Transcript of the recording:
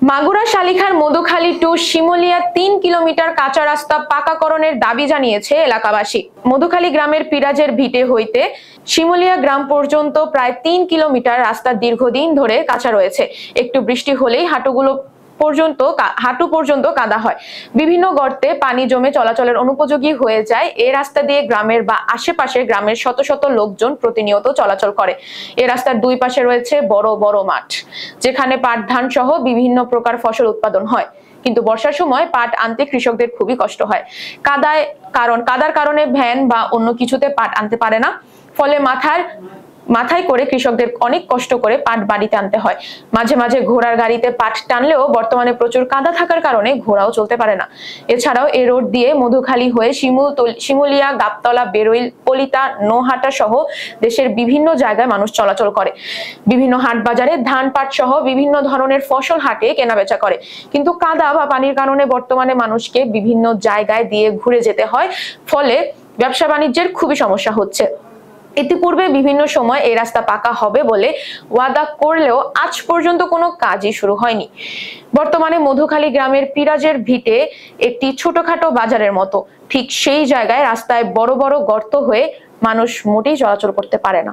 Magura শালিখার Madhukhali two Shimulia ৩ kilometre কাঁচা রাস্তা পাকাকরণের দাবি জানিয়েছে এলাকাবাসী। মধুখালী গ্রামের পিরাজের ভিটে হইতে শিমুলিয়া গ্রাম পর্যন্ত প্রায় ৩ কিলোমিটার রাস্তা দীর্ঘদিন ধরে কাঁচা রয়েছে। একটু বৃষ্টি হলেই হাঁটু পর্যন্ত কাদা হয়। বিভিন্ন গর্তে পানি জমে চলাচলের অনুপযোগী হয়ে যায়। এই রাস্তা দিয়ে গ্রামের বা আশেপাশের গ্রামের শত শত লোকজন প্রতিনিয়ত চলাচল করে। এই রাস্তার দুই পাশে রয়েছে বড় বড় মাঠ, যেখানে পাট ধান সহ বিভিন্ন প্রকার ফসল উৎপাদন হয়। কিন্তু বর্ষার সময় পাট আনতে কৃষকদের খুবই কষ্ট হয়। কাদার কারণে ভ্যান বা অন্য কিছুতে পাট আনতে পারে না। ফলে মাথায় করে কৃষকদের অনেক কষ্ট করে পাট বাড়িতে আনতে হয়। মাঝে মাঝে ঘোড়ার গাড়িতে পাট টানলেও বর্তমানে প্রচুর কাদা থাকার কারণে ঘোড়াও চলতে পারে না। এছাড়াও এই রোড দিয়ে মধুখালী হয়ে শিমুলিয়া, গাবতলা, বেরইল, পলিতা, নোহাটা সহ দেশের বিভিন্ন জায়গায় মানুষ চলাচল করে। বিভিন্ন হাট বাজারে ধান, পাট সহ বিভিন্ন ধরনের ফসল হাটে কেনাবেচা করে। কিন্তু কাদা বা পানির কারণে বর্তমানে মানুষকে বিভিন্ন জায়গায় দিয়ে ঘুরে যেতে হয়। ফলে ব্যবসা বাণিজ্যের খুবই সমস্যা হচ্ছে। ইতিপূর্বে বিভিন্ন সময় এই রাস্তা পাকা হবে বলে ওয়াদা করলেও আজ পর্যন্ত কোনো কাজই শুরু হয়নি। বর্তমানে মধুখালী গ্রামের পিরাজের ভিটে একটি ছোটখাটো বাজারের মতো। ঠিক সেই জায়গায় রাস্তায় বড় বড় গর্ত হয়ে মানুষ মোটেই চলাচল করতে পারে না।